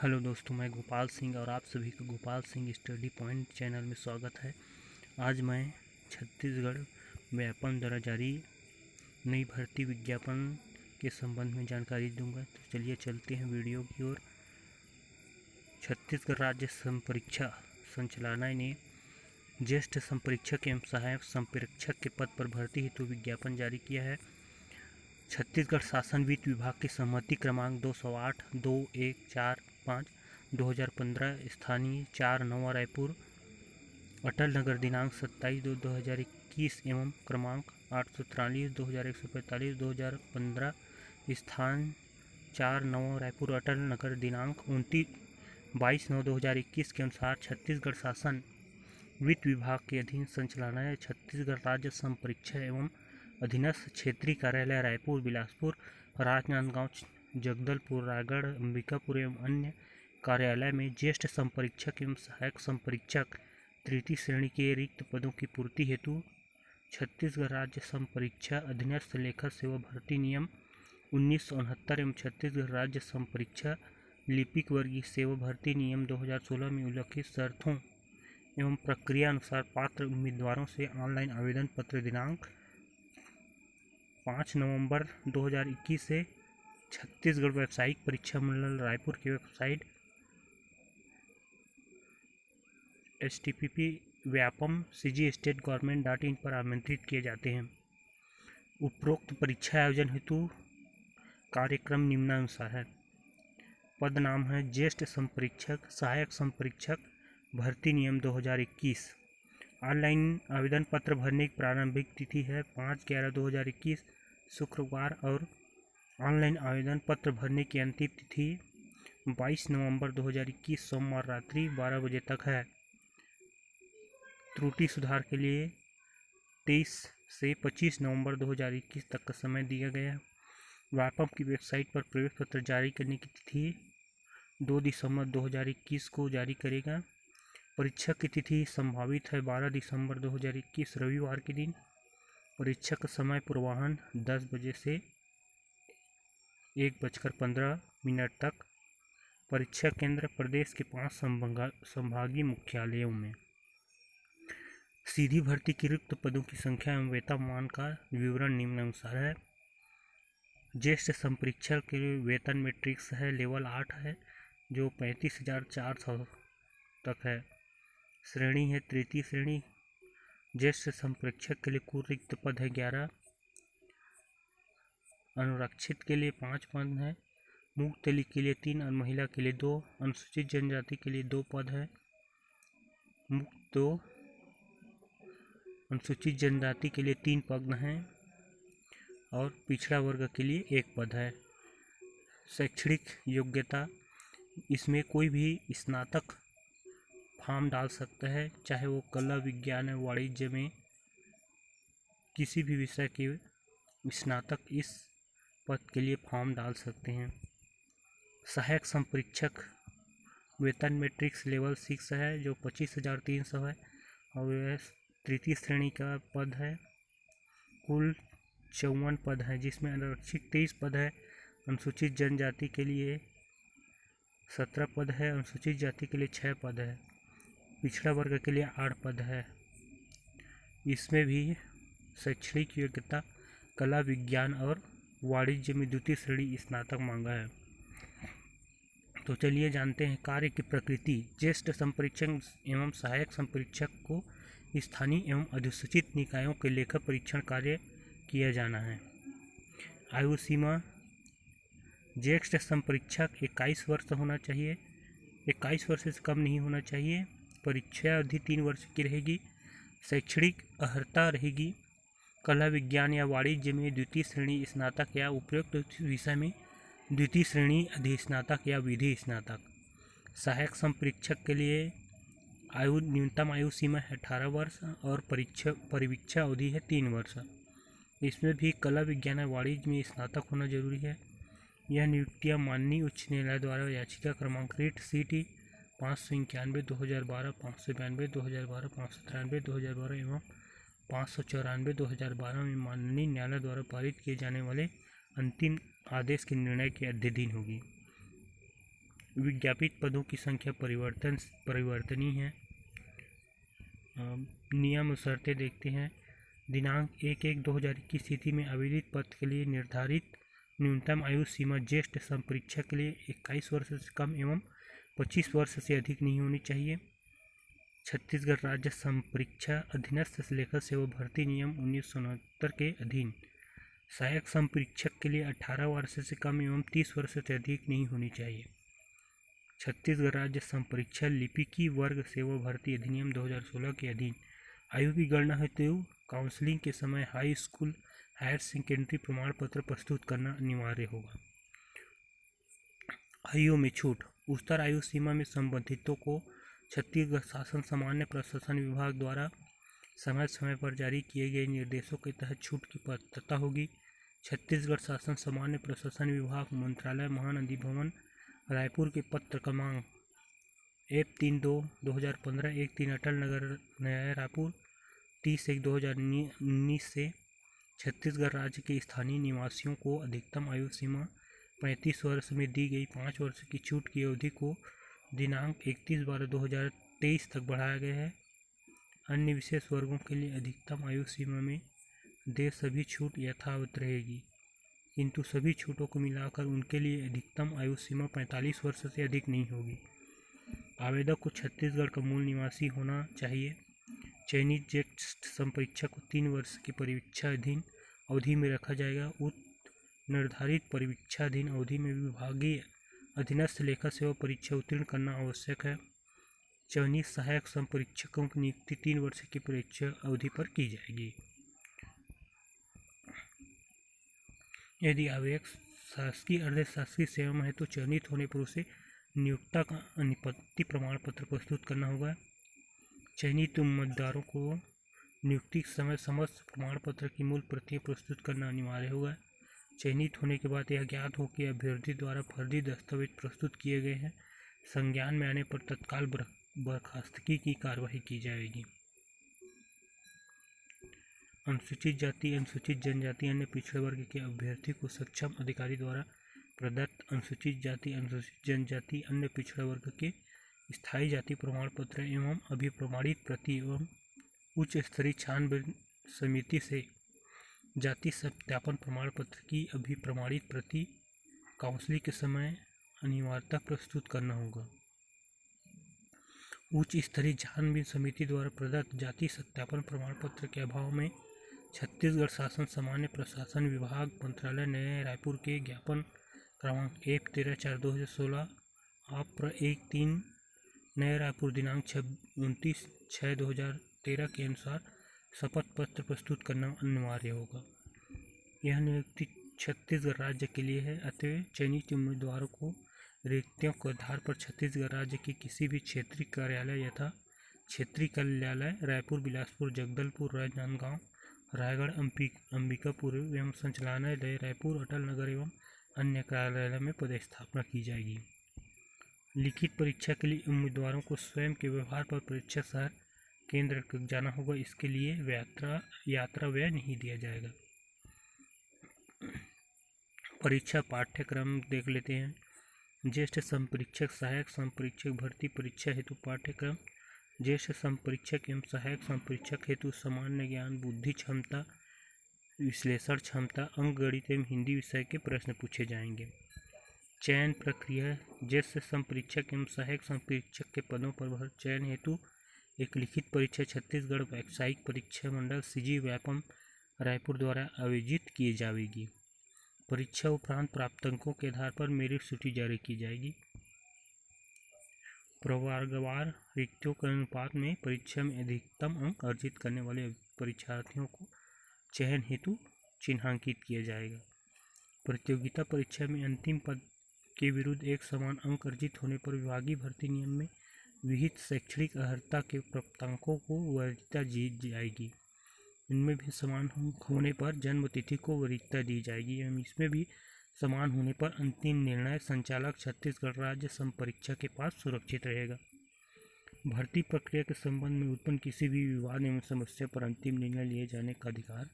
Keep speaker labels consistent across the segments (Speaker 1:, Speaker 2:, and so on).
Speaker 1: Hello दोस्तों, मैं गोपाल सिंह और आप सभी का Gopal Singh study point channel में स्वागत है। आज मैं छत्तीसगढ़ व्यापम द्वारा जारी नई भर्ती विज्ञापन के संबंध में जानकारी दूंगा। तो चलिए चलते हैं वीडियो की ओर। छत्तीसगढ़ राज्य संपरीक्षा संचालनालय ने ज्येष्ठ संपरीक्षक एवं सहायक संपरीक्षक के पद पर भर्ती हेतु विज्ञापन जारी किया है। छत्तीसगढ़ शासन वित्त विभाग की सहमति क्रमांक 208-2145/2015 स्थानीय 4 रायपुर अटल नगर दिनांक 27/2/2021 एवं क्रमांक 843-2145/2015 स्थान 4 रायपुर अटल नगर दिनांक 22/9/2021 के अनुसार छत्तीसगढ़ शासन वित्त विभाग के अधीन संचालनालय छत्तीसगढ़ राज्य संपरीक्षा एवं अधीनस्थ क्षेत्रीय कार्यालय रायपुर, बिलासपुर, राजनांदगांव, जगदलपुर, रायगढ़, अंबिकापुर एवं अन्य कार्यालय में ज्येष्ठ संपरीक्षक एवं सहायक संपरीक्षक तृतीय श्रेणी के रिक्त पदों की पूर्ति हेतु छत्तीसगढ़ राज्य संपरीक्षा अधीनस्थ लेखा सेवा भर्ती नियम 1969 एवं छत्तीसगढ़ राज्य संपरीक्षा लिपिक वर्गीय सेवा भर्ती नियम 2016 में उल्लिखित शर्तों एवं प्रक्रिया अनुसार पात्र उम्मीदवारों से ऑनलाइन आवेदन पत्र दिनांक 5 नवंबर 2021 से छत्तीसगढ़ व्यावसायिक परीक्षा मंडल रायपुर की वेबसाइट http://vyapam.cgstate.government.in पर आमंत्रित किए जाते हैं। उपरोक्त परीक्षा आयोजन हेतु कार्यक्रम निम्नानुसार है। पद नाम है ज्येष्ठ संपरीक्षक, सहायक संपरीक्षक भर्ती नियम 2021। ऑनलाइन आवेदन पत्र भरने की प्रारंभिक तिथि है 5/11/2021 शुक्रवार और ऑनलाइन आवेदन पत्र भरने की अंतिम तिथि 22 नवंबर 2021 सोमवार रात्रि 12 बजे तक है। त्रुटि सुधार के लिए 23 से 25 नवंबर 2021 तक का समय दिया गया है। व्यापम की वेबसाइट पर प्रवेश पत्र जारी करने की तिथि 2 दिसंबर 2021 को जारी करेगा। परीक्षा की तिथि संभावित है 12 दिसंबर 2021 रविवार के दिन। परीक्षा का समय पूर्वाह्न 10 बजे से 1:15 तक। परीक्षा केंद्र प्रदेश के 5 संभागीय मुख्यालयों में। सीधी भर्ती की रिक्त पदों की संख्या एवं वेतनमान का विवरण निम्नानुसार है। ज्येष्ठ संपरीक्षक के वेतन मैट्रिक्स है, लेवल 8 है जो 35,400 तक है। श्रेणी है तृतीय श्रेणी। ज्येष्ठ संपरीक्षक के लिए कुल रिक्त पद है 11। अनुरक्षित के लिए 5 पद हैं। मुक्त के लिए 3 और महिला के लिए 2। अनुसूचित जनजाति के लिए 2 पद है। मुक्त 2। अनुसूचित जनजाति के लिए 3 पद हैं और पिछड़ा वर्ग के लिए 1 पद है। शैक्षणिक योग्यता, इसमें कोई भी स्नातक फॉर्म डाल सकता है, चाहे वो कला, विज्ञान या वाणिज्य में किसी भी विषय के स्नातक इस पद के लिए फॉर्म डाल सकते हैं। सहायक संपरीक्षक वेतन मैट्रिक्स लेवल 6 है जो 25,300 है और यह तृतीय श्रेणी का पद है। कुल 54 पद है जिसमें आरक्षित 23 पद है। अनुसूचित जनजाति के लिए 17 पद है। अनुसूचित जाति के लिए 6 पद है। पिछड़ा वर्ग के लिए 8 पद है। इसमें भी शैक्षणिक योग्यता कला, विज्ञान और वाणिज्य में द्वितीय श्रेणी स्नातक मांगा है। तो चलिए जानते हैं कार्य की प्रकृति। ज्येष्ठ संपरीक्षक एवं सहायक संपरीक्षक को स्थानीय एवं अधिसूचित निकायों के लेखा परीक्षण कार्य किया जाना है। आयु सीमा, ज्येष्ठ संपरीक्षक 21 वर्ष होना चाहिए, 21 वर्ष से कम नहीं होना चाहिए। परीक्षा अवधि 3 वर्ष की रहेगी। शैक्षणिक अर्हता रहेगी कला, विज्ञान या वाणिज्य में द्वितीय श्रेणी स्नातक या उपयुक्त विषय में द्वितीय श्रेणी अधिस्नातक या विधि स्नातक। सहायक संपरीक्षक के लिए न्यूनतम आयु सीमा है 18 वर्ष और परीक्षा अवधि है 3 वर्ष। इसमें भी कला, विज्ञान या वाणिज्य में स्नातक होना जरूरी है। यह नियुक्तियाँ माननीय उच्च न्यायालय द्वारा याचिका क्रमांक रीट CT 591/2012, 592/2012, 593/2012 एवं 594/2012 में माननीय न्यायालय द्वारा पारित किए जाने वाले अंतिम आदेश के निर्णय के अधीन होगी। विज्ञापित पदों की संख्या परिवर्तनीय है। नियम और शर्तें देखते हैं। दिनांक 1/1/2021 तिथि में आवेदित पद के लिए निर्धारित न्यूनतम आयु सीमा ज्येष्ठ संपरीक्षक के लिए 21 वर्ष से कम एवं 25 वर्ष से अधिक नहीं होनी चाहिए। छत्तीसगढ़ राज्य संपरीक्षा अधीनस्थ लेखा सेवा भर्ती नियम 1969 के अधीन सहायक संपरीक्षक के लिए 18 वर्ष से कम एवं 30 वर्ष से अधिक नहीं होनी चाहिए। छत्तीसगढ़ राज्य संपरीक्षा लिपिकी वर्ग सेवा भर्ती अधिनियम 2016 के अधीन आयु की गणना हेतु काउंसलिंग के समय हाई स्कूल हायर सेकेंडरी प्रमाण पत्र प्रस्तुत करना अनिवार्य होगा। आयु में छूट। उच्चतर आयु सीमा में संबंधितों को छत्तीसगढ़ शासन सामान्य प्रशासन विभाग द्वारा समय समय पर जारी किए गए निर्देशों के तहत छूट की पात्रता होगी। छत्तीसगढ़ शासन सामान्य प्रशासन विभाग मंत्रालय महानदी भवन रायपुर के पत्र क्रमांक F32/2015 13 अटल नगर नया रायपुर 30/1/2019 से छत्तीसगढ़ राज्य के स्थानीय निवासियों को अधिकतम आयु सीमा 35 वर्ष में दी गई 5 वर्ष की छूट की अवधि को दिनांक 31/12/2023 तक बढ़ाया गया है। अन्य विशेष वर्गों के लिए अधिकतम आयु सीमा में दे सभी छूट यथावत रहेगी, किंतु सभी छूटों को मिलाकर उनके लिए अधिकतम आयु सीमा 45 वर्ष से अधिक नहीं होगी। आवेदक को छत्तीसगढ़ का मूल निवासी होना चाहिए। चयनित ज्येष्ठ संपरीक्षक को 3 वर्ष की परीक्षाधीन अवधि में रखा जाएगा। निर्धारित परीक्षाधीन अवधि में विभागीय अधीनस्थ लेखा सेवा परीक्षा उत्तीर्ण करना आवश्यक है। चयनित सहायक संपरीक्षकों की नियुक्ति 3 वर्ष की परीक्षा अवधि पर की जाएगी। यदि आवेदक शासकीय अर्ध शासकीय सेवा में है तो चयनित होने पर उसे नियोक्ता का अनुपस्थिति प्रमाण पत्र प्रस्तुत करना होगा। चयनित उम्मीदवारों को नियुक्ति के समय समस्त प्रमाण पत्र की मूल प्रतियां प्रस्तुत करना अनिवार्य होगा। चयनित होने के बाद यह ज्ञात हो कि अभ्यर्थी द्वारा फर्जी दस्तावेज प्रस्तुत किए गए हैं, संज्ञान में आने पर तत्काल बर्खास्तगी की कार्रवाई की जाएगी। अनुसूचित जाति अनुसूचित जनजाति अन्य पिछड़े वर्ग के अभ्यर्थी को सक्षम अधिकारी द्वारा प्रदत्त अनुसूचित जाति अनुसूचित जनजाति अन्य पिछड़ा वर्ग के स्थायी जाति प्रमाण पत्र एवं अभिप्रमाणित प्रति एवं उच्च स्तरीय छानबीन समिति से जाति सत्यापन प्रमाण पत्र की अभिप्रमाणित प्रति काउंसलिंग के समय अनिवार्यतः प्रस्तुत करना होगा। उच्च स्तरीय छानबीन समिति द्वारा प्रदत्त जाति सत्यापन प्रमाण पत्र के अभाव में छत्तीसगढ़ शासन सामान्य प्रशासन विभाग मंत्रालय नया रायपुर के ज्ञापन क्रमांक F13/4/2016 APR 1-3 नया रायपुर दिनांक 29/6/2013 के अनुसार शपथ पत्र प्रस्तुत करना अनिवार्य होगा। यह नियुक्ति छत्तीसगढ़ राज्य के लिए है। अतः चयनित उम्मीदवारों को रिक्तियों के आधार पर छत्तीसगढ़ राज्य के किसी भी क्षेत्रीय कार्यालय यथा क्षेत्रीय कार्यालय रायपुर, बिलासपुर, जगदलपुर, राजनांदगांव, रायगढ़, अंबिकापुर एवं संचालनालय रायपुर, अटल नगर एवं अन्य कार्यालय में पदस्थापना की जाएगी। लिखित परीक्षा के लिए उम्मीदवारों को स्वयं के व्यवहार पर परीक्षा शहर केंद्र जाना होगा। इसके लिए यात्रा व्यय नहीं दिया जाएगा। परीक्षा पाठ्यक्रम देख लेते हैं। ज्येष्ठ संपरीक्षक सहायक संपरीक्षक भर्ती परीक्षा हेतु पाठ्यक्रम। ज्येष्ठ संपरीक्षक एवं सहायक संपरीक्षक हेतु सामान्य ज्ञान, बुद्धि क्षमता, विश्लेषण क्षमता, अंक गणित एवं हिंदी विषय के प्रश्न पूछे जाएंगे। चयन प्रक्रिया। ज्येष्ठ संपरीक्षक एवं सहायक संपरीक्षक के पदों पर चयन हेतु एक लिखित परीक्षा छत्तीसगढ़ व्यावसायिक परीक्षा मंडल CG व्यापम रायपुर द्वारा आयोजित की जाएगी। परीक्षा उपरांत प्राप्त अंकों के आधार पर मेरिट सूची जारी की जाएगी। प्रवर्गवार रिक्तियों के अनुपात में परीक्षा में अधिकतम अंक अर्जित करने वाले परीक्षार्थियों को चयन हेतु चिन्हांकित किया जाएगा। प्रतियोगिता परीक्षा में अंतिम पद के विरुद्ध एक समान अंक अर्जित होने पर विभागीय भर्ती नियम में विहित शैक्षणिक अर्हता के प्राप्तांकों को वरीयता दी जाएगी। इनमें भी समान अंक होने पर जन्म तिथि को वरीयता दी जाएगी एवं इसमें भी समान होने पर अंतिम निर्णय संचालक छत्तीसगढ़ राज्य संपरीक्षा के पास सुरक्षित रहेगा। भर्ती प्रक्रिया के संबंध में उत्पन्न किसी भी विवाद एवं समस्या पर अंतिम निर्णय लिए जाने का अधिकार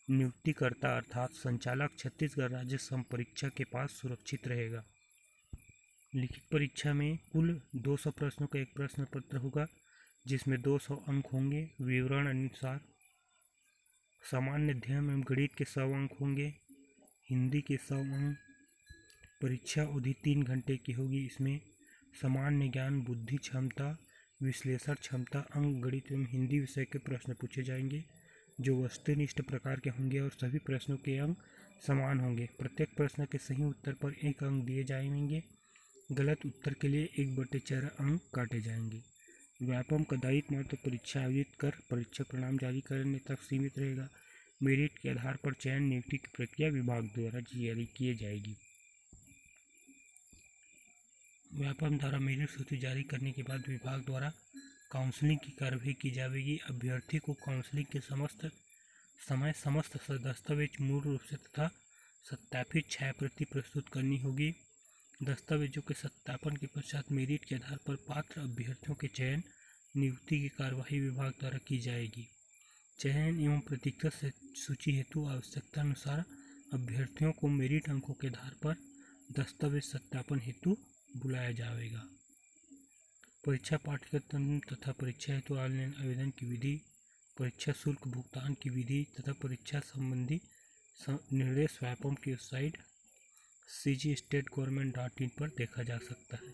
Speaker 1: नियुक्तिकर्ता अर्थात संचालक छत्तीसगढ़ राज्य संपरीक्षा के पास सुरक्षित रहेगा। लिखित परीक्षा में कुल 200 प्रश्नों का एक प्रश्न पत्र होगा, जिसमें 200 अंक होंगे विवरण अनुसार। सामान्य अध्ययन एवं गणित के 100 अंक होंगे, हिंदी के 100 अंक। परीक्षा अवधि 3 घंटे की होगी। इसमें सामान्य ज्ञान, बुद्धि क्षमता, विश्लेषण क्षमता, अंक गणित एवं हिंदी विषय के प्रश्न पूछे जाएंगे, जो वस्तुनिष्ठ प्रकार के होंगे और सभी प्रश्नों के अंक समान होंगे। प्रत्येक प्रश्न के सही उत्तर पर 1 अंक दिए जाएंगे। गलत उत्तर के लिए 1/4 अंक काटे जाएंगे। व्यापम का दायित्व मात्र परीक्षा आयोजित कर परीक्षा परिणाम जारी करने तक सीमित रहेगा। मेरिट के आधार पर चयन नियुक्ति की प्रक्रिया विभाग द्वारा जारी की जाएगी। व्यापम द्वारा मेरिट सूची जारी करने के बाद विभाग द्वारा काउंसलिंग की कार्रवाई की जाएगी। अभ्यर्थी को काउंसलिंग के समस्त दस्तावेज मूल रूप से तथा सत्यापित छायाप्रति प्रस्तुत करनी होगी। दस्तावेजों के सत्यापन के पश्चात मेरिट के आधार पर पात्र अभ्यर्थियों के चयन नियुक्ति की कार्यवाही विभाग द्वारा की जाएगी। चयन एवं प्रतीक्षा सूची हेतु आवश्यकता अनुसार अभ्यर्थियों को मेरिट अंकों के आधार पर दस्तावेज सत्यापन हेतु बुलाया जाएगा। परीक्षा पाठ्यक्रम तथा परीक्षा हेतु ऑनलाइन आवेदन की विधि, परीक्षा शुल्क भुगतान की विधि तथा परीक्षा संबंधी निर्देश व्यापम की वेबसाइट cgstate.government.in पर देखा जा सकता है।